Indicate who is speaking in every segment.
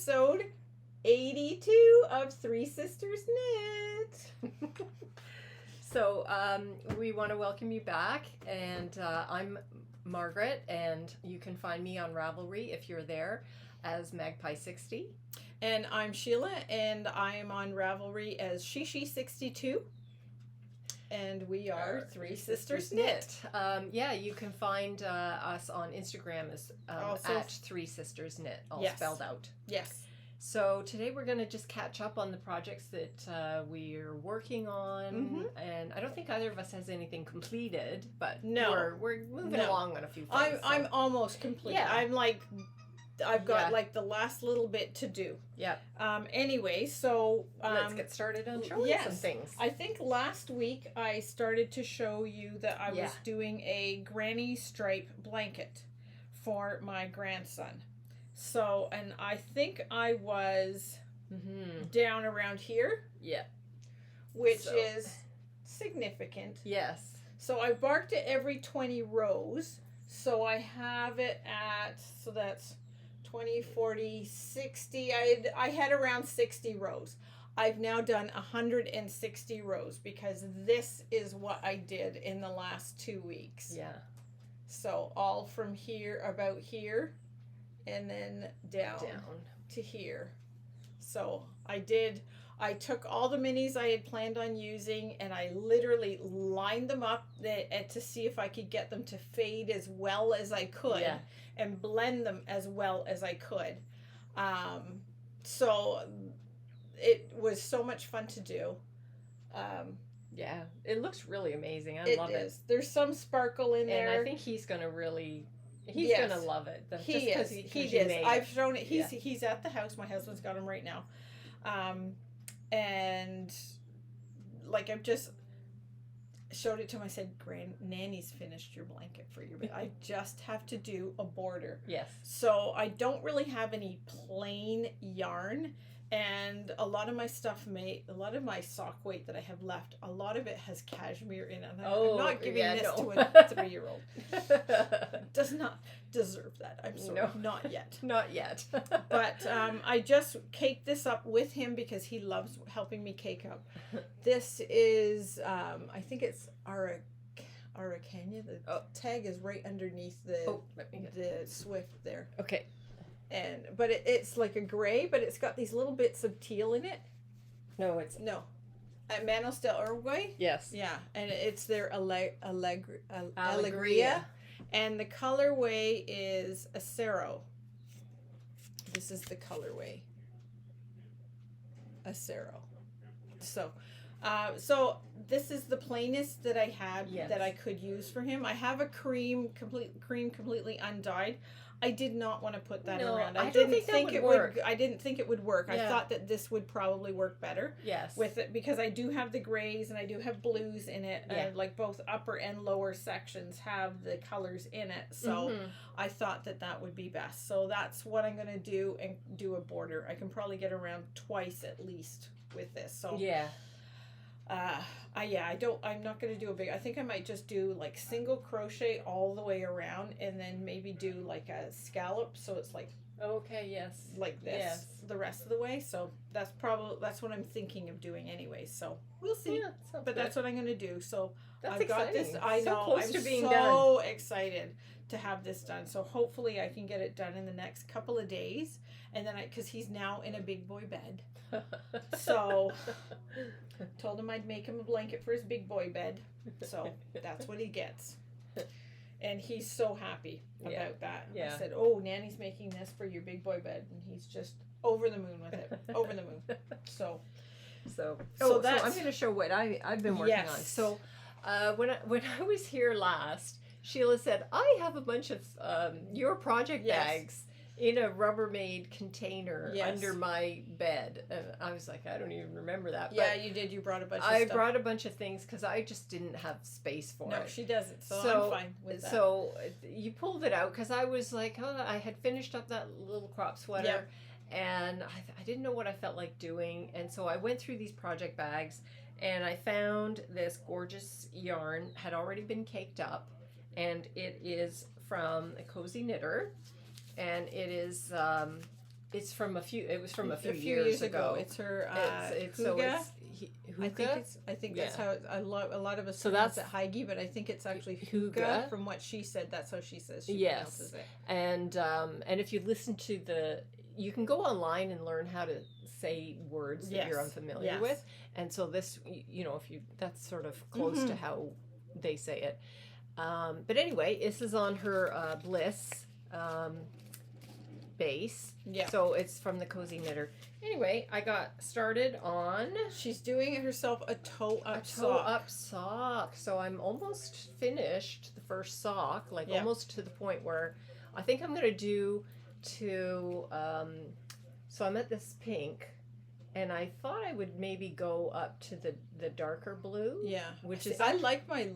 Speaker 1: episode 82 of Three Sisters Knit.
Speaker 2: So we want to welcome you back, and I'm Margaret, and you can find me on Ravelry if you're there as Magpie60.
Speaker 1: And I'm Sheila, and I am on Ravelry as Shishi62. And we are Three Sisters Knit.
Speaker 2: Yeah, you can find us on Instagram as at Three Sisters Knit, all spelled out.
Speaker 1: Yes.
Speaker 2: So today we're going to just catch up on the projects that we're working on, and I don't think either of us has anything completed, but
Speaker 1: no,
Speaker 2: we're moving along on a few things.
Speaker 1: I'm almost complete. Yeah. I've got like the last little bit to do.
Speaker 2: Yeah.
Speaker 1: Anyway, so
Speaker 2: let's get started on showing some things.
Speaker 1: I think last week I started to show you that I was doing a granny stripe blanket for my grandson. So, and I think I was down around here.
Speaker 2: Yeah.
Speaker 1: Which is significant.
Speaker 2: Yes.
Speaker 1: So I barked it every 20 rows. So I have it at, so that's 20, 40, 60. I had around 60 rows. I've now done 160 rows because this is what I did in the last 2 weeks.
Speaker 2: Yeah.
Speaker 1: So all from here, about here, and then down to here. So I took all the minis I had planned on using, and I literally lined them up to see if I could get them to fade as well as I could and blend them as well as I could. So it was so much fun to do.
Speaker 2: Yeah, it looks really amazing. I love it.
Speaker 1: There's some sparkle in there.
Speaker 2: And I think he's going to really... He's gonna love it.
Speaker 1: He is. I've shown it. He's at the house. My husband's got him right now, and like I've just showed it to him. I said, Nanny's finished your blanket for your bed. I just have to do a border.
Speaker 2: Yes.
Speaker 1: So I don't really have any plain yarn. And a lot of my stuff a lot of my sock weight that I have left, a lot of it has cashmere in it. I'm not giving this to a 3-year-old. Does not deserve that. I'm sorry. No. Not yet.
Speaker 2: Not yet.
Speaker 1: But I just caked this up with him because he loves helping me cake up. This is, I think it's Araucania. The tag is right underneath the Swift there.
Speaker 2: Okay.
Speaker 1: But it's like a gray, but it's got these little bits of teal in it.
Speaker 2: No, it's
Speaker 1: at Manos del Uruguay.
Speaker 2: Yes.
Speaker 1: Yeah, and it's their Alegria, and the colorway is Acero. This is the colorway, Acero. So this is the plainest that I had that I could use for him. I have a cream completely undyed. I did not want to put that around. I didn't think it would. I didn't think it would work. Yeah. I thought that this would probably work better.
Speaker 2: Yes.
Speaker 1: With it, because I do have the grays and I do have blues in it. Yeah. And like both upper and lower sections have the colors in it. So I thought that would be best. So that's what I'm gonna do, and do a border. I can probably get around twice at least with this. So
Speaker 2: yeah.
Speaker 1: I'm not going to do a big, I think I might just do like single crochet all the way around, and then maybe do like a scallop. So it's like, like this the rest of the way. So that's what I'm thinking of doing anyway. So we'll see, but that's what I'm going to do. So I've got this. I know I'm so excited to have this done. So hopefully I can get it done in the next couple of days. And then because he's now in a big boy bed. So told him I'd make him a blanket for his big boy bed. So that's what he gets. And he's so happy about that. Yeah. I said, Nanny's making this for your big boy bed. And he's just over the moon with it. Over the moon. So
Speaker 2: I'm going to show what I've been working on. So when I was here last, Sheila said, I have a bunch of your project bags in a Rubbermaid container under my bed. And I was like, I don't even remember that.
Speaker 1: Yeah, but you did. You brought a bunch of stuff.
Speaker 2: I brought a bunch of things because I just didn't have space for it.
Speaker 1: No, she doesn't. So I'm fine with that.
Speaker 2: So you pulled it out because I was like, I had finished up that little crop sweater. And I didn't know what I felt like doing. And so I went through these project bags and I found this gorgeous yarn, had already been caked up. And it is from a Cozy Knitter. And it is It's from it was from a few years ago.
Speaker 1: It's her
Speaker 2: it's
Speaker 1: Huga.
Speaker 2: Huga?
Speaker 1: I think that's how a lot of us
Speaker 2: so
Speaker 1: pronounce it Heige, but I think it's actually Huga. From what she said, that's how she says she pronounces it.
Speaker 2: And if you listen to you can go online and learn how to say words that you're unfamiliar with. And so this, that's sort of close to how they say it. But anyway, this is on her Bliss base. Yeah. So it's from the Cozy Knitter. Anyway, I got started on...
Speaker 1: She's doing herself a toe-up sock.
Speaker 2: A toe-up sock. So I'm almost finished the first sock, almost to the point where I think I'm going to do to... so I'm at this pink, and I thought I would maybe go up to the darker blue. Yeah. Which is... I like my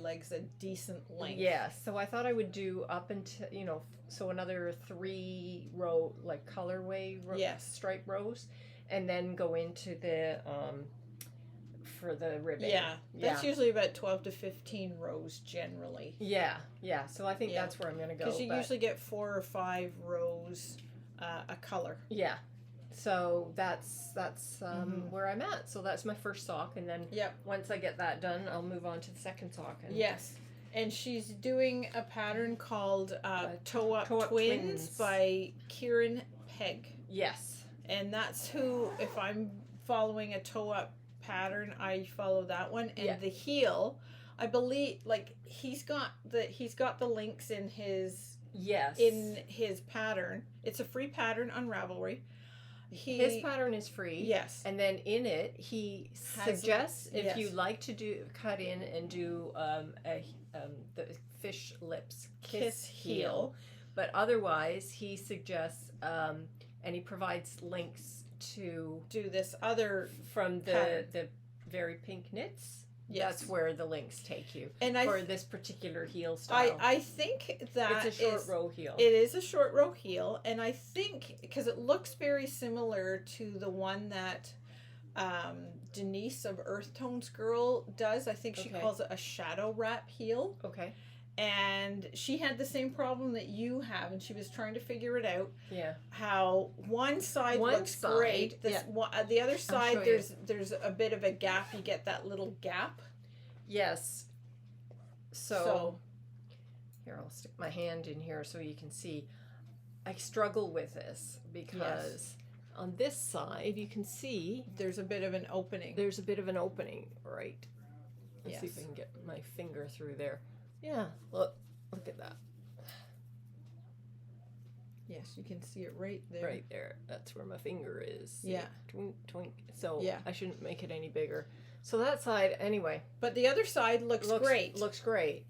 Speaker 2: legs a decent length. Yeah. So I thought I would do up until, so another 3 row, colorway stripe rows, and then go into the for the ribbon. Yeah,
Speaker 1: that's usually about 12 to 15 rows generally.
Speaker 2: Yeah. So I think that's where I'm going to go.
Speaker 1: Because you usually get 4 or 5 rows a color.
Speaker 2: Yeah. So that's where I'm at. So that's my first sock, and then once I get that done, I'll move on to the second sock.
Speaker 1: And she's doing a pattern called Toe Up Twins by Kieran Pegg. Yes. And that's who, if I'm following a toe up pattern, I follow that one. And the heel, I believe, he's got the links in his pattern. It's a free pattern on Ravelry.
Speaker 2: His pattern is free. Yes. And then in it, he suggests if you like to cut in and do the fish lips kiss heel. But otherwise, he suggests, and he provides links to
Speaker 1: do this other
Speaker 2: from the Very Pink Knits. Yes. That's where the links take you for this particular heel style.
Speaker 1: I think that
Speaker 2: it's a short row heel.
Speaker 1: It is a short row heel, and I think because it looks very similar to the one that Denise of Earth Tones Girl does. I think she calls it a shadow wrap heel. Okay. And she had the same problem that you have, and she was trying to figure it out. Yeah. How one side looks great. The other side, there's a bit of a gap. You get that little gap.
Speaker 2: Yes. So here, I'll stick my hand in here so you can see. I struggle with this because on this side, you can see
Speaker 1: there's a bit of an opening.
Speaker 2: There's a bit of an opening, right? Let's see if I can get my finger through there. Yeah, look at that.
Speaker 1: Yes, you can see it right there.
Speaker 2: Right there. That's where my finger is. Yeah. Twink, twink. So I shouldn't make it any bigger. So that side, anyway.
Speaker 1: But the other side looks great.
Speaker 2: Looks great.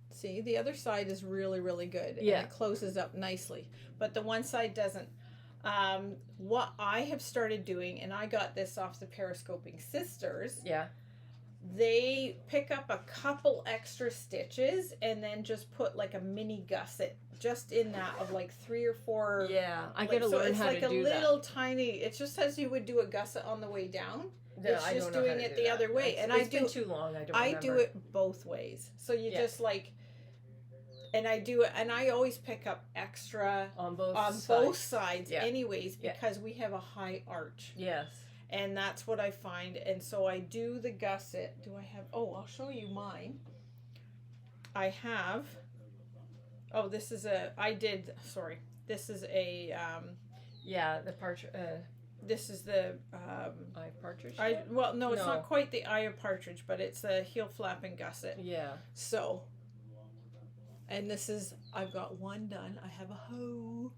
Speaker 1: See, the other side is really, really good. Yeah. And it closes up nicely. But the one side doesn't. What I have started doing, and I got this off the Periscoping Sisters. Yeah. They pick up a couple extra stitches and then just put a mini gusset just in that of 3 or 4.
Speaker 2: Yeah, I gotta learn how to do that.
Speaker 1: It's like a little tiny. It's just as you would do a gusset on the way down. No, it's just doing it the other way. And
Speaker 2: it's been too long.
Speaker 1: I do it both ways. So you just and I do it, and I always pick up extra on both sides, anyways, because we have a high arch. Yes. And that's what I find. And so I do the gusset. Do I have... Oh, I'll show you mine. I have... Oh, this is a... Sorry. This is a...
Speaker 2: yeah, the partridge...
Speaker 1: this is the...
Speaker 2: eye partridge?
Speaker 1: Well, no, it's not quite the eye of partridge, but it's a heel flapping gusset. Yeah. So... And this is... I've got one done. I have a hoe.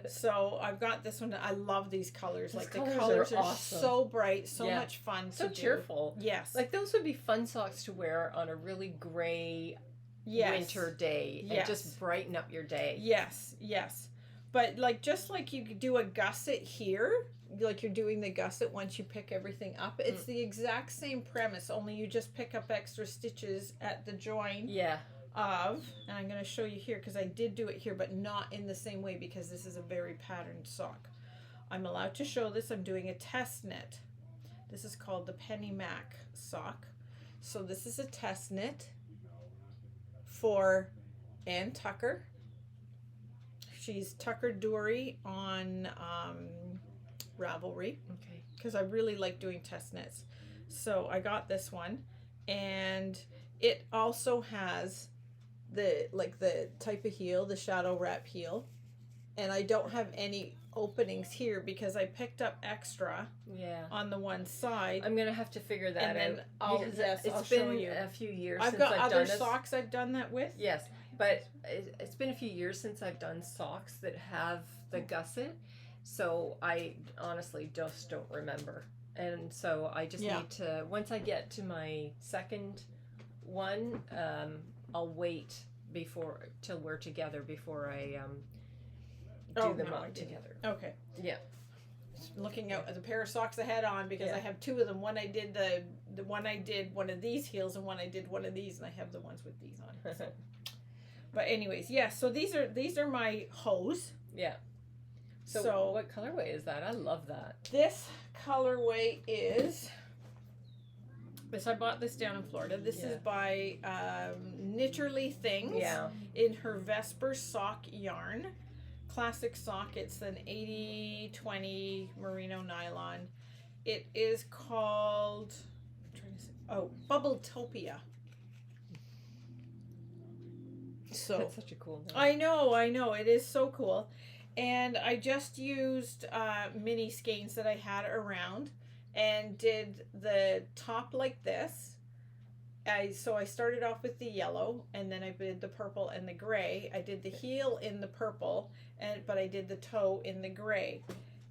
Speaker 1: So I've got this one. I love these colors. The colors are awesome. So bright, so much fun.
Speaker 2: So cheerful. Yes. Those would be fun socks to wear on a really gray winter day and just brighten up your day.
Speaker 1: Yes, yes. But just like you do a gusset here, like you're doing the gusset once you pick everything up, it's the exact same premise, only you just pick up extra stitches at the join. Yeah. And I'm going to show you here because I did do it here, but not in the same way because this is a very patterned sock. I'm allowed to show this. I'm doing a test knit. This is called the Penny Mac sock. So this is a test knit for Ann Tucker. she's Tucker Dory on Ravelry.
Speaker 2: Okay.
Speaker 1: Because I really like doing test knits. So I got this one, and it also has the type of heel, the shadow wrap heel, and I don't have any openings here because I picked up extra on the one side.
Speaker 2: I'm gonna have to figure that
Speaker 1: and
Speaker 2: out.
Speaker 1: I'll
Speaker 2: been
Speaker 1: show you.
Speaker 2: A few years
Speaker 1: I've
Speaker 2: since
Speaker 1: got
Speaker 2: I've
Speaker 1: other
Speaker 2: done
Speaker 1: socks I've done that with.
Speaker 2: Yes, but it's been a few years since I've done socks that have the gusset, so I honestly just don't remember. And so I just need to, once I get to my second one, I'll wait till we're together before I do them up together.
Speaker 1: Okay.
Speaker 2: Yeah.
Speaker 1: Looking out at the pair of socks I had on because I have two of them. One I did the one I did one of these heels, and one I did one of these, and I have the ones with these on. So. But anyways, so these are my hose.
Speaker 2: Yeah. So what colorway is that? I love that.
Speaker 1: This colorway is I bought this down in Florida. This is by Knitterly Things.
Speaker 2: Yeah. In
Speaker 1: her Vesper sock yarn. Classic sock. It's an 80/20 merino nylon. It is called Bubbletopia. So
Speaker 2: that's such a cool name.
Speaker 1: I know. It is so cool. And I just used mini skeins that I had around and did the top like this. So I started off with the yellow, and then I did the purple and the gray. I did the heel in the purple, but I did the toe in the gray.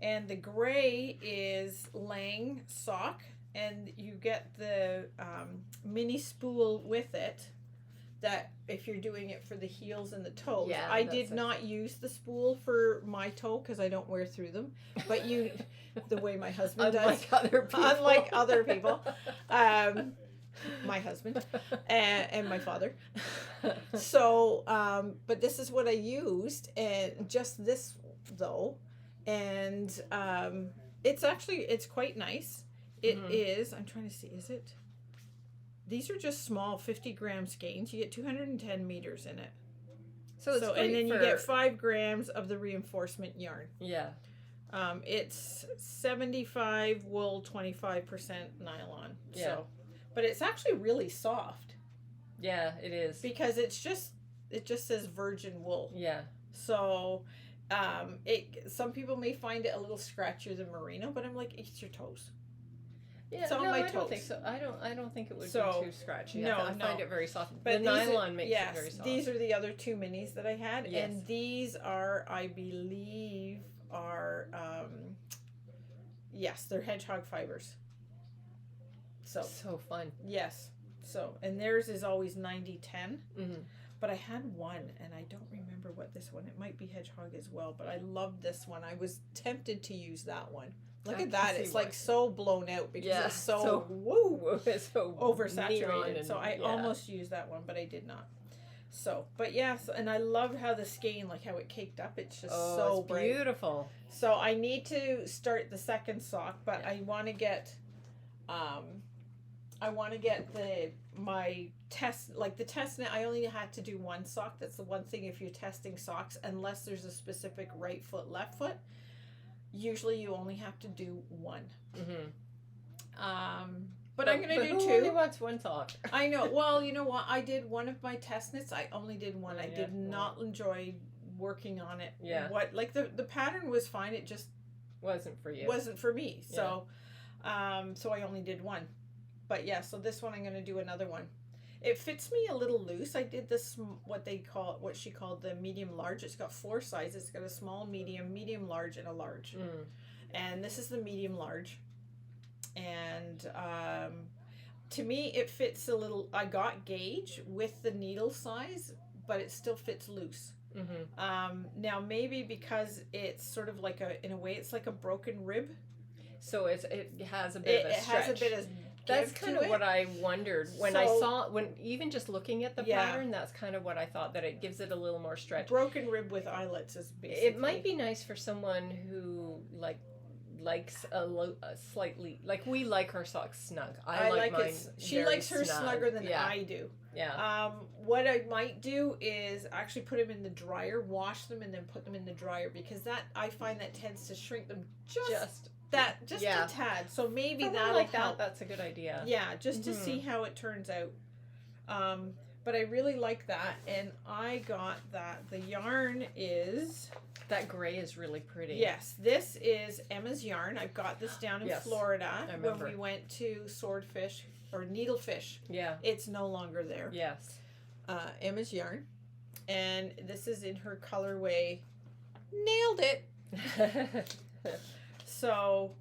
Speaker 1: And the gray is Lang sock, and you get the mini spool with it. That if you're doing it for the heels and the toes. I did not use the spool for my toe because I don't wear through them. But the way my husband does. Unlike other people. My husband and my father. So, but this is what I used, and just this though. And it's quite nice. It is, I'm trying to see, is it? These are just small 50-gram skeins. You get 210 meters in it. So and then you get 5 grams of the reinforcement yarn.
Speaker 2: Yeah.
Speaker 1: It's 75 wool, 25% nylon.
Speaker 2: Yeah.
Speaker 1: So, but it's actually really soft.
Speaker 2: Yeah, it is.
Speaker 1: Because it just says virgin wool.
Speaker 2: Yeah.
Speaker 1: So, some people may find it a little scratchier than merino, but I'm like, it's your toes.
Speaker 2: Yeah, it's on my toes. I don't think so. I don't think it would be too scratchy. I find it very soft. But the nylon makes it very soft.
Speaker 1: These are the other two minis that I had,
Speaker 2: yes.
Speaker 1: And these are, I believe, they're Hedgehog Fibers. So
Speaker 2: fun.
Speaker 1: Yes. So, and theirs is always 90/10.
Speaker 2: Mm-hmm.
Speaker 1: But I had one, and I don't remember what this one. It might be Hedgehog as well, but I love this one. I was tempted to use that one. Look at that. It's like so blown out because it's so
Speaker 2: it's so
Speaker 1: oversaturated. So I almost used that one, but I did not. So, but and I love how the skein, like how it caked up. It's just so bright.
Speaker 2: Beautiful.
Speaker 1: So I need to start the second sock, but I want to get my test, like the test knit. I only had to do one sock. That's the one thing if you're testing socks, unless there's a specific right foot, left foot. Usually you only have to do one.
Speaker 2: Mm-hmm.
Speaker 1: But I'm going to do two.
Speaker 2: Who only wants one sock?
Speaker 1: I know. Well, you know what? I did one of my test knits. I only did one. I did not enjoy working on it.
Speaker 2: Yeah.
Speaker 1: The pattern was fine. It just
Speaker 2: wasn't for you.
Speaker 1: Wasn't for me. So, so I only did one. But so this one I'm going to do another one. It fits me a little loose. I did this, what she called the medium large. It's got 4 sizes. It's got a small, medium large, and a large.
Speaker 2: Mm.
Speaker 1: And this is the medium large. And to me, it fits a little. I got gauge with the needle size, but it still fits loose.
Speaker 2: Mm-hmm.
Speaker 1: Now maybe because it's sort of like in a way, it's like a broken rib.
Speaker 2: So it has a bit of a stretch.
Speaker 1: It has a bit of.
Speaker 2: That's kind of what I wondered when I saw, even just looking at the pattern, that's kind of what I thought, that it gives it a little more stretch.
Speaker 1: Broken rib with eyelets is basically.
Speaker 2: It might be nice for someone who likes a slightly, like we like our socks snug.
Speaker 1: I like
Speaker 2: mine.
Speaker 1: She likes hers snugger than I do.
Speaker 2: Yeah.
Speaker 1: What I might do is actually put them in the dryer, wash them, and then put them in the dryer, because that, I find that tends to shrink them just a tad. So maybe that'll help.
Speaker 2: That's a good idea.
Speaker 1: Yeah, just to see how it turns out. But I really like that, and I got that. The yarn is...
Speaker 2: That gray is really pretty.
Speaker 1: Yes, this is Emma's yarn. I got this down in Florida when we went to Swordfish or Needlefish.
Speaker 2: Yeah.
Speaker 1: It's no longer there.
Speaker 2: Yes.
Speaker 1: Emma's yarn. And this is in her colorway. Nailed it. So...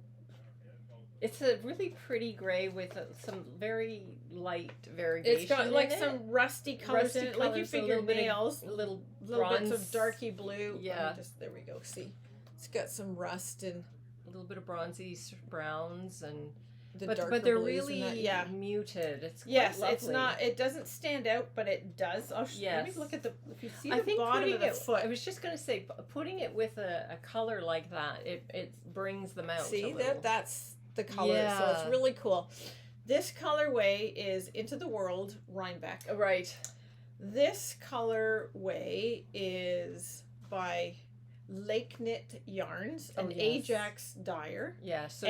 Speaker 2: It's a really pretty gray with some very light variation.
Speaker 1: It's got like some rusty colors in it, like your fingernails.
Speaker 2: Little
Speaker 1: bits of darky blue.
Speaker 2: Yeah.
Speaker 1: There we go. See, it's got some rust and
Speaker 2: a little bit of bronzy browns and
Speaker 1: but
Speaker 2: they're really muted. It's lovely.
Speaker 1: It's not. It doesn't stand out, but it does. Let me look at if you see the bottom of the foot.
Speaker 2: I was just going to say, putting it with a color like that, it brings them out.
Speaker 1: See that's the color, so it's really cool. This colorway is Into the World Rhinebeck.
Speaker 2: Right.
Speaker 1: This colorway is by Lake Knit Yarns and Ajax Dyer.
Speaker 2: Yeah, so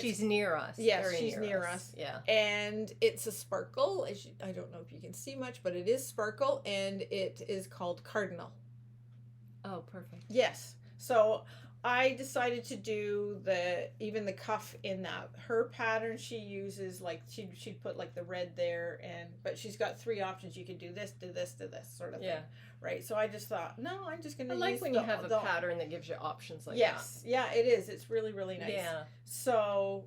Speaker 2: she's near us.
Speaker 1: Yes, she's near us.
Speaker 2: Yeah.
Speaker 1: And it's a sparkle. I don't know if you can see much, but it is sparkle, and it is called Cardinal.
Speaker 2: Oh, perfect.
Speaker 1: Yes. So I decided to do even the cuff in that. Her pattern, she uses like she'd put like the red there, but she's got 3 options. You can do this, do this, do this sort of thing. Right. So I just thought, no, I'm just gonna
Speaker 2: use when you have a pattern that gives you options like that.
Speaker 1: Yes. Yeah, it is. It's really, really nice.
Speaker 2: Yeah.
Speaker 1: So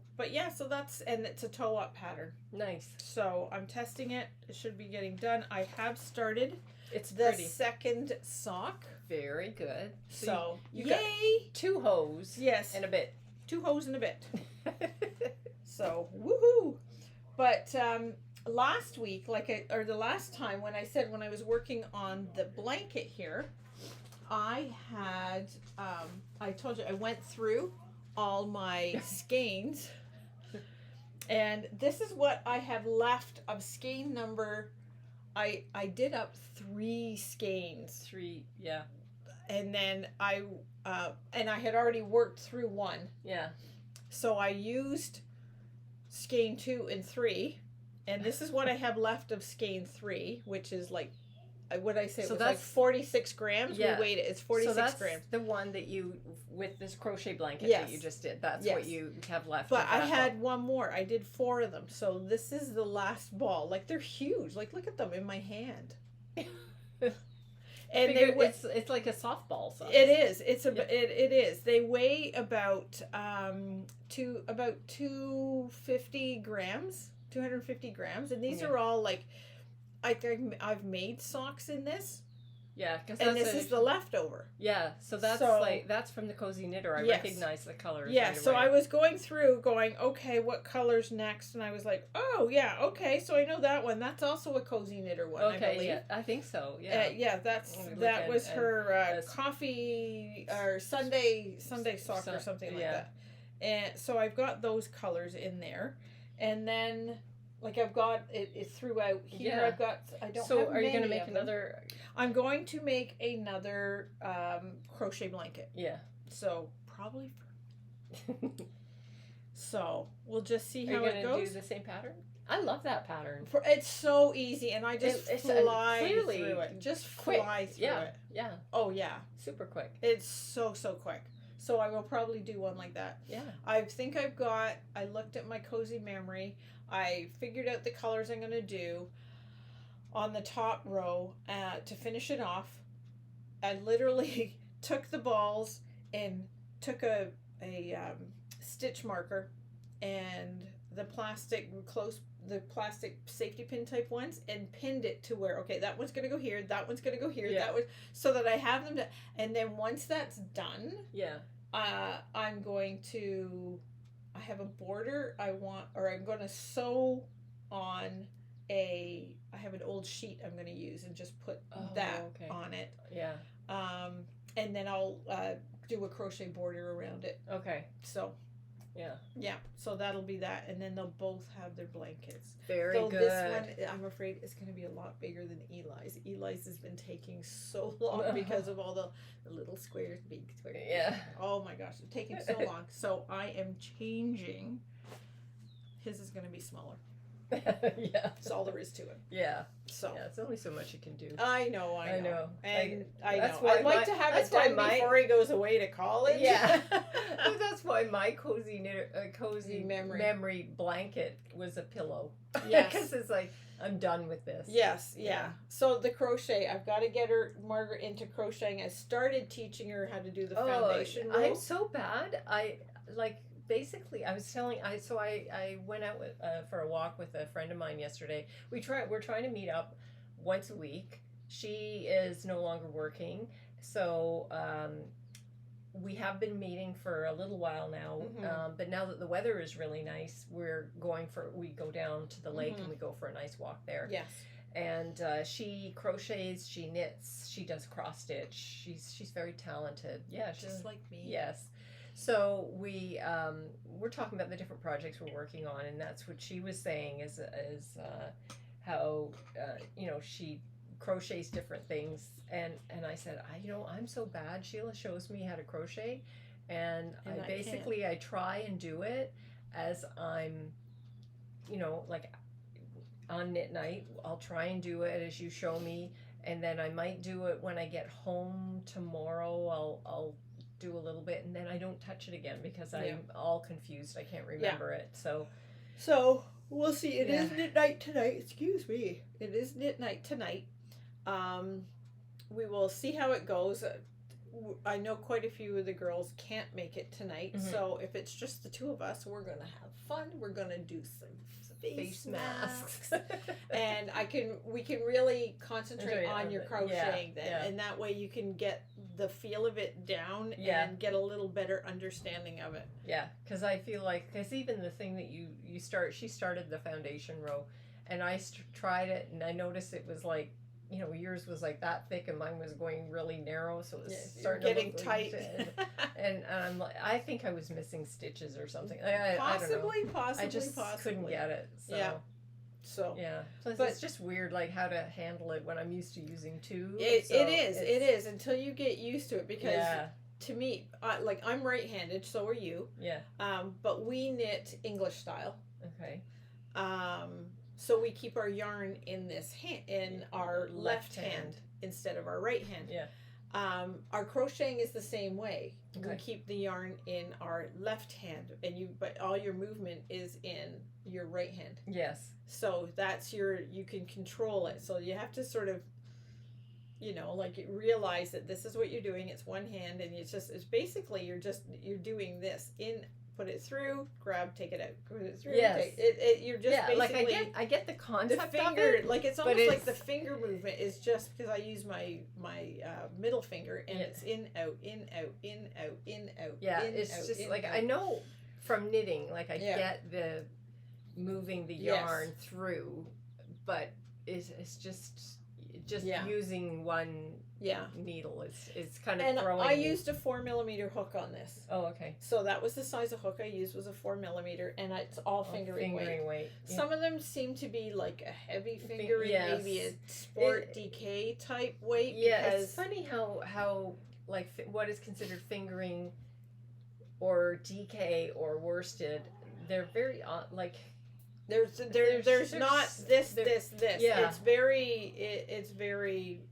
Speaker 1: so that's, and it's a toe up pattern.
Speaker 2: Nice.
Speaker 1: So I'm testing it. It should be getting done. I have started.
Speaker 2: It's
Speaker 1: the
Speaker 2: pretty.
Speaker 1: Second sock.
Speaker 2: Very good.
Speaker 1: So
Speaker 2: you
Speaker 1: yay!
Speaker 2: Got 2 hose.
Speaker 1: Yes.
Speaker 2: And a bit.
Speaker 1: 2 hose and a bit. So woohoo! But last week, or the last time when I was working on the blanket here, I had I told you I went through all my skeins, and this is what I have left of skein number. I did up 3 skeins.
Speaker 2: 3, yeah.
Speaker 1: And then I had already worked through 1.
Speaker 2: Yeah.
Speaker 1: So I used skein 2 and 3, and this is what I have left of skein 3, which is like, what I say, it was like 46 grams.
Speaker 2: Yeah.
Speaker 1: We weighed it. It's 46
Speaker 2: so that's
Speaker 1: grams.
Speaker 2: The one that you, with this crochet blanket that you just did, that's what you have left.
Speaker 1: But I had one more. I did 4 of them. So this is the last ball. Like, they're huge. Like, look at them in my hand. And
Speaker 2: it's like a softball size.
Speaker 1: It is. It is. They weigh about 250 grams, 250 grams, and these are all like I've made socks in this.
Speaker 2: Yeah,
Speaker 1: and this is the leftover.
Speaker 2: Yeah, so that's that's from the Cozy Knitter. I recognize the colors.
Speaker 1: Yeah, so I was going through, okay, what color's next, and I was like, oh yeah, okay, so I know that one. That's also a Cozy Knitter one.
Speaker 2: Okay,
Speaker 1: I believe.
Speaker 2: Yeah, I think so. Yeah,
Speaker 1: that was her coffee or Sunday sock or something like that. And so I've got those colors in there, and then. Like I've got it throughout here.
Speaker 2: Yeah.
Speaker 1: I've got. I don't.
Speaker 2: So
Speaker 1: have
Speaker 2: are you going to
Speaker 1: many
Speaker 2: make another?
Speaker 1: I'm going to make another crochet blanket.
Speaker 2: Yeah.
Speaker 1: So probably. So we'll just see how it goes.
Speaker 2: Are you going to do the same pattern? I love that pattern.
Speaker 1: It's so easy, and I just fly through it. Just fly through it.
Speaker 2: Yeah.
Speaker 1: Oh yeah.
Speaker 2: Super quick.
Speaker 1: It's so quick. So I will probably do one like that.
Speaker 2: Yeah.
Speaker 1: I looked at my Cozy Memory. I figured out the colors I'm going to do on the top row to finish it off. I literally took the balls and took a stitch marker and the plastic safety pin type ones and pinned it to where, okay, that one's going to go here, that one's going to go here, that one, so that I have them and then once that's done, I'm going to, I have a border I'm going to sew on I have an old sheet I'm going to use and just put that on it.
Speaker 2: Yeah.
Speaker 1: And then I'll do a crochet border around it.
Speaker 2: Okay.
Speaker 1: So Yeah, so that'll be that, and then they'll both have their blankets.
Speaker 2: Very good.
Speaker 1: This one, I'm afraid, is going to be a lot bigger than Eli's. Eli's has been taking so long because of all the little squares, big squares.
Speaker 2: Yeah.
Speaker 1: Oh my gosh, it's taking so long. So I am changing. His is going to be smaller.
Speaker 2: Yeah.
Speaker 1: That's all there is to it.
Speaker 2: Yeah.
Speaker 1: So.
Speaker 2: Yeah, it's only so much you can do.
Speaker 1: I know. And I know.
Speaker 2: I'd
Speaker 1: like to have it done before he goes away to college.
Speaker 2: Yeah. That's why my cozy memory blanket was a pillow.
Speaker 1: Yes.
Speaker 2: Because it's like, I'm done with this.
Speaker 1: Yes, yeah. So the crochet, I've got to get Margaret into crocheting. I started teaching her how to do the foundation row.
Speaker 2: I'm so bad. Basically, I was telling, I went out for a walk with a friend of mine yesterday. We're trying to meet up once a week. She is no longer working, so we have been meeting for a little while now. But now that the weather is really nice, we go down to the lake and we go for a nice walk there.
Speaker 1: Yes.
Speaker 2: And she crochets, she knits, she does cross stitch. She's very talented. Yeah,
Speaker 1: just like me.
Speaker 2: Yes. So we're talking about the different projects we're working on, and that's what she was saying is how she crochets different things, and I said, I'm so bad. Sheila shows me how to crochet, and I try and do it as I'm, like on knit night. I'll try and do it as you show me, and then I might do it when I get home tomorrow. I'll do a little bit, and then I don't touch it again because I'm all confused. I can't remember it. So
Speaker 1: we'll see. It is knit night tonight. Excuse me. It is knit night tonight. We will see how it goes. I know quite a few of the girls can't make it tonight, so if it's just the two of us, we're gonna have fun. We're gonna do some face masks. And we can really concentrate on your crocheting then, and that way you can get the feel of it down and get a little better understanding of it.
Speaker 2: Yeah, because I feel like, even the thing that she started the foundation row, and I tried it, and I noticed it was like, yours was like that thick and mine was going really narrow, so it was starting
Speaker 1: getting to tight.
Speaker 2: And I'm like, I think I was missing stitches or something.
Speaker 1: Possibly.
Speaker 2: I just couldn't get it. So. Plus, it's just weird, like how to handle it when I'm used to using two.
Speaker 1: It is until you get used to it, because to me, I'm right-handed, so are you.
Speaker 2: Yeah.
Speaker 1: But we knit English style.
Speaker 2: Okay.
Speaker 1: So we keep our yarn in our left hand instead of our right hand.
Speaker 2: Yeah.
Speaker 1: Our crocheting is the same way.
Speaker 2: Okay.
Speaker 1: We keep the yarn in our left hand, but all your movement is in your right hand.
Speaker 2: Yes.
Speaker 1: So that's you can control it. So you have to sort of, realize that this is what you're doing. It's one hand, and it's basically you're doing this put it through, grab, take it out, put it through.
Speaker 2: Yes.
Speaker 1: You're just basically.
Speaker 2: I get the concept
Speaker 1: the finger,
Speaker 2: of it.
Speaker 1: it's almost like the finger movement is just because I use my middle finger, and it's in, out, in, out, in, out, in, out.
Speaker 2: Yeah,
Speaker 1: it's
Speaker 2: just out. I know from knitting, I get the moving the yarn through, but it's just using one needle is kind of throwing.
Speaker 1: And I used a 4mm hook on this.
Speaker 2: Oh, okay.
Speaker 1: So that was the size of hook I used, was a 4mm, and it's all fingering weight. Some of them seem to be like a heavy fingering, maybe a sport DK type weight.
Speaker 2: Yeah, it's funny how what is considered fingering or DK or worsted, they're very There's not this. Yeah. It's very.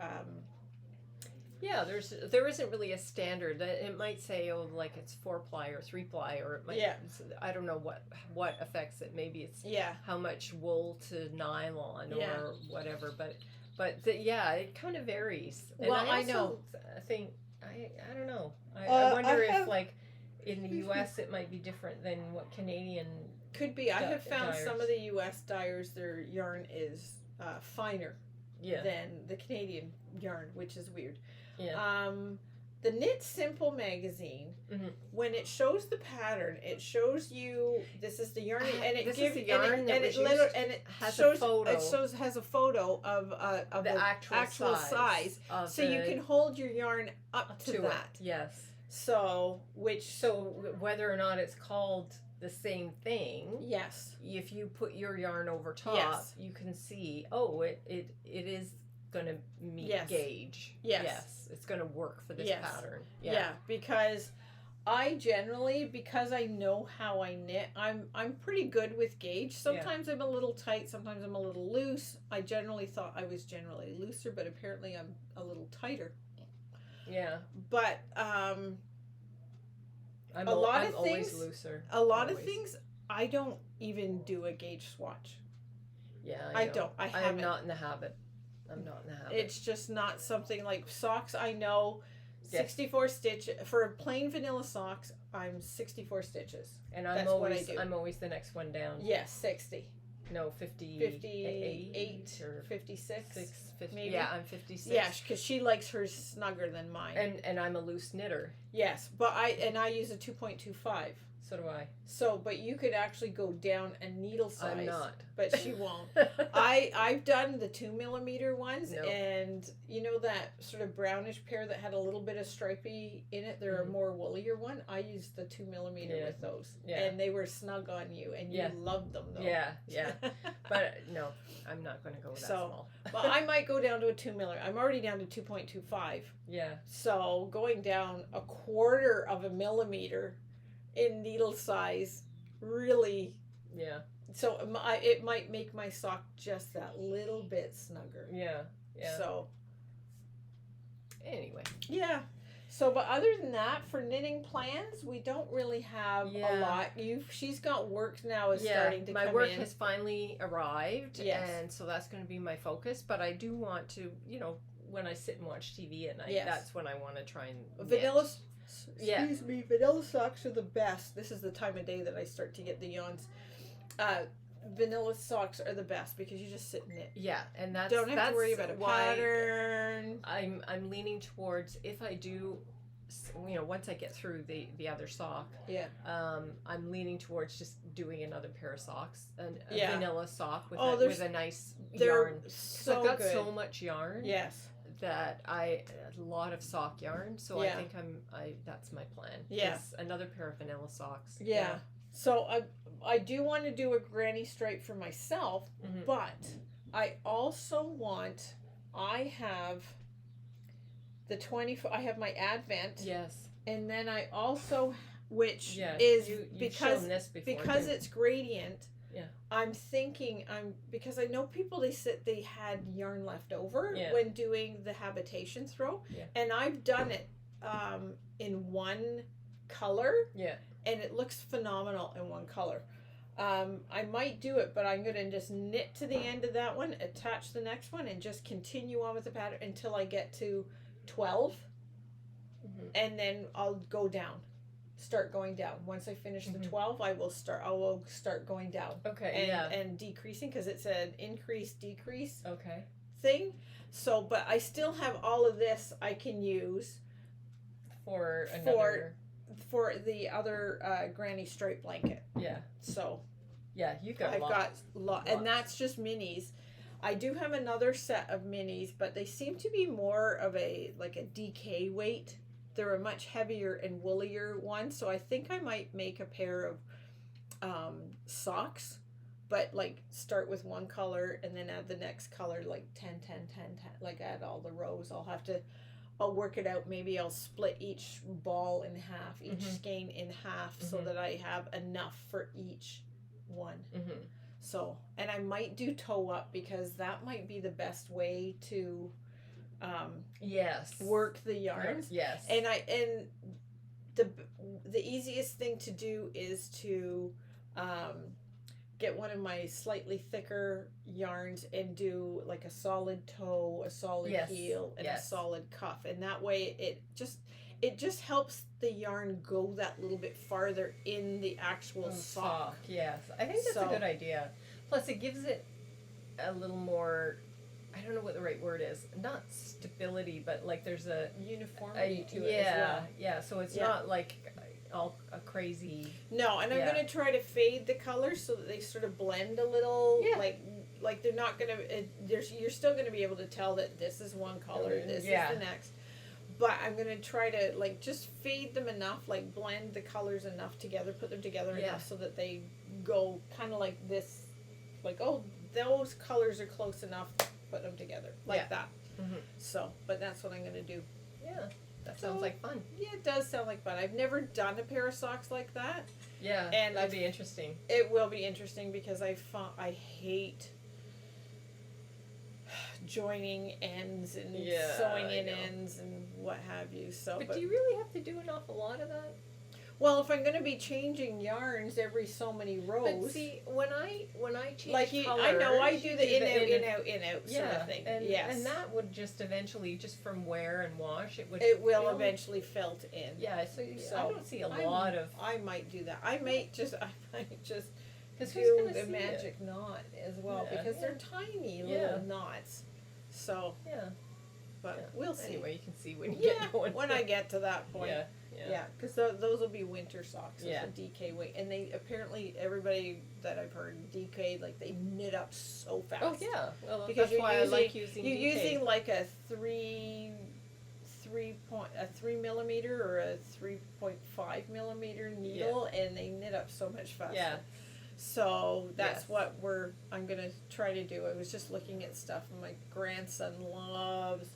Speaker 2: There isn't really a standard. It might say, it's 4-ply or 3-ply, or it might.
Speaker 1: Yeah.
Speaker 2: I don't know what affects it. Maybe it's how much wool to nylon or whatever. But it kind of varies. And I know. Think I don't know. I wonder if in the U.S. it might be different than what Canadian.
Speaker 1: Could be. I have found some of the U.S. dyers, their yarn is finer than the Canadian yarn, which is weird.
Speaker 2: Yeah.
Speaker 1: The Knit Simple magazine, when it shows the pattern, it shows you this is the yarn, and it gives it has a photo. It has a photo of the actual size, so you can hold your yarn up to that.
Speaker 2: Yes.
Speaker 1: So
Speaker 2: whether or not it's called the same thing.
Speaker 1: Yes.
Speaker 2: If you put your yarn over top, you can see, oh, it is going to meet gauge. Yes. It's going to work for this pattern.
Speaker 1: Yeah, because I generally, because I know how I knit, I'm pretty good with gauge. Sometimes I'm a little tight, sometimes I'm a little loose. I generally thought I was generally looser, but apparently I'm a little tighter.
Speaker 2: Yeah.
Speaker 1: But
Speaker 2: I'm always looser.
Speaker 1: A lot of things I don't even do a gauge swatch.
Speaker 2: Yeah,
Speaker 1: I don't.
Speaker 2: I'm not in the habit.
Speaker 1: It's just not something like socks. I know 64 stitch for plain vanilla socks. I'm 64 stitches,
Speaker 2: and I'm always the next one down.
Speaker 1: Yes, 60.
Speaker 2: No, 58 or
Speaker 1: 56.
Speaker 2: 50,
Speaker 1: maybe.
Speaker 2: Yeah, I'm 56.
Speaker 1: Yeah, because she likes hers snugger than mine.
Speaker 2: And I'm a loose knitter.
Speaker 1: Yes, but I use a 2.25.
Speaker 2: So do I.
Speaker 1: So, but you could actually go down a needle size.
Speaker 2: I'm not.
Speaker 1: But she won't. I've done the 2mm ones, and you know that sort of brownish pair that had a little bit of stripy in it. They're a more woolier one. I used the 2mm with those, and they were snug on you, and you loved them though.
Speaker 2: Yeah. But no, I'm not going to go that small.
Speaker 1: Well, I might go down to a 2mm. I'm already down to 2.25.
Speaker 2: Yeah.
Speaker 1: So going down a 1/4 of a millimeter in needle size, really.
Speaker 2: Yeah.
Speaker 1: So it might make my sock just that little bit snugger.
Speaker 2: Yeah.
Speaker 1: So.
Speaker 2: Anyway.
Speaker 1: Yeah. So, but other than that, for knitting plans, we don't really have a lot. She's got work now is starting to come in.
Speaker 2: My work has finally arrived,
Speaker 1: yes.
Speaker 2: And so that's going to be my focus. But I do want to, when I sit and watch TV at night, that's when I want to try and
Speaker 1: vanilla. Excuse me, vanilla socks are the best. This is the time of day that I start to get the yawns. Vanilla socks are the best because you just sit in it.
Speaker 2: Yeah, and that's
Speaker 1: don't have to worry about a pattern.
Speaker 2: I'm leaning towards, if I do, once I get through the other sock. Yeah. I'm leaning towards just doing another pair of socks, a vanilla sock with a nice yarn.
Speaker 1: So
Speaker 2: I've got
Speaker 1: good.
Speaker 2: so much yarn.
Speaker 1: Yes.
Speaker 2: That a lot of sock yarn, so I think that's my plan.
Speaker 1: Yeah.
Speaker 2: Another pair of vanilla socks.
Speaker 1: Yeah. So I do want to do a granny stripe for myself, but I also I have the 20. I have my Advent.
Speaker 2: Yes. And
Speaker 1: then I also, which is because it's gradient.
Speaker 2: Yeah.
Speaker 1: I'm thinking because I know people they had yarn left over when doing the habitation throw, and I've done it in one color, and it looks phenomenal in one color. I might do it, but I'm gonna just knit to the end of that one, attach the next one, and just continue on with the pattern until I get to 12, and then I'll go down. Start going down. Once I finish the 12, I will start going down.
Speaker 2: Okay.
Speaker 1: And decreasing because it's an increase decrease
Speaker 2: thing.
Speaker 1: So, but I still have all of this I can use
Speaker 2: for
Speaker 1: the other granny stripe blanket.
Speaker 2: Yeah.
Speaker 1: So.
Speaker 2: Yeah, I've
Speaker 1: got lots, and that's just minis. I do have another set of minis, but they seem to be more of a DK weight. They're a much heavier and woolier one, so I think I might make a pair of socks, but start with one color and then add the next color 10, 10, 10, 10, add all the rows. I'll work it out. Maybe I'll split each ball in half, each skein in half, so that I have enough for each one. So, and I might do toe up because that might be the best way to work the yarns.
Speaker 2: Yes.
Speaker 1: And the easiest thing to do is to get one of my slightly thicker yarns and do a solid toe, a solid heel, and a solid cuff, and that way it just helps the yarn go that little bit farther in the actual sock.
Speaker 2: Yes, I think that's a good idea. Plus, it gives it a little more, I don't know what the right word is, not stability, but there's a
Speaker 1: uniformity to it as well.
Speaker 2: Yeah, so it's not all a crazy.
Speaker 1: No, and I'm going to try to fade the colors so that they sort of blend a little. Like they're not going to, you're still going to be able to tell that this is one color, this is the next. but I'm gonna try to like just fade them enough, like blend the colors enough together, put them together enough so that they go kind of like this, like, oh, those colors are close enough, put them together like that. So, but that's what I'm gonna do.
Speaker 2: Yeah, that sounds like fun.
Speaker 1: Yeah, it does sound like fun. I've never done a pair of socks like that.
Speaker 2: Yeah, and that'd be interesting.
Speaker 1: It will be interesting because I hate joining ends and sewing in ends and what have you. So,
Speaker 2: but do you really have to do an awful lot of that?
Speaker 1: Well, if I'm going to be changing yarns every so many rows.
Speaker 2: But see, when I change
Speaker 1: like
Speaker 2: colors,
Speaker 1: I know I do the in out sort of thing.
Speaker 2: And that would just eventually, just from wear and wash, it
Speaker 1: will eventually felt in.
Speaker 2: Yeah, so I don't see a lot of.
Speaker 1: I might do that. I might just
Speaker 2: because
Speaker 1: do the magic knot as well because they're tiny little knots. So but we'll see.
Speaker 2: Anyway, you can see when you get going.
Speaker 1: When I get to that point. Yeah, because those will be winter socks.
Speaker 2: Yeah.
Speaker 1: A DK weight, and they apparently everybody that I've heard DK like they knit up so fast.
Speaker 2: Oh yeah, well
Speaker 1: because
Speaker 2: that's why I like using.
Speaker 1: You're
Speaker 2: DK.
Speaker 1: using like a 3 millimeter or a 3.5 millimeter needle, and they knit up so much faster.
Speaker 2: Yeah.
Speaker 1: So that's what I'm gonna try to do. I was just looking at stuff, and my grandson loves.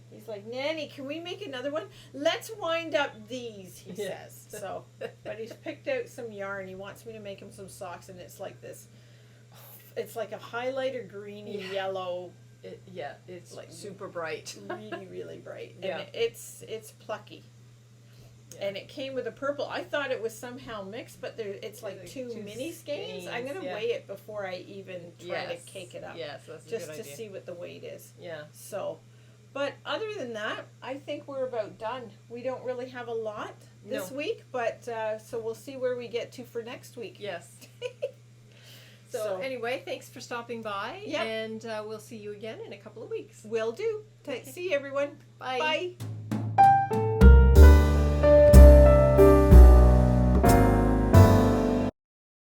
Speaker 1: He's like, Nanny, can we make another one? Let's wind up these, he says. So, but he's picked out some yarn. He wants me to make him some socks, and it's like this. It's like a highlighter greeny yellow.
Speaker 2: It's like super bright.
Speaker 1: Really, really bright. And it's plucky. Yeah. And it came with a purple. I thought it was somehow mixed, but it's like two mini skeins. I'm going to weigh it before I even try to cake it up.
Speaker 2: Yes, that's a
Speaker 1: just
Speaker 2: good
Speaker 1: to
Speaker 2: idea.
Speaker 1: see what the weight is.
Speaker 2: Yeah.
Speaker 1: So, but other than that, I think we're about done. We don't really have a lot this week, but so we'll see where we get to for next week.
Speaker 2: Yes. So anyway, thanks for stopping by, and we'll see you again in a couple of weeks.
Speaker 1: Will do. See you, everyone.
Speaker 2: Bye.
Speaker 1: Bye.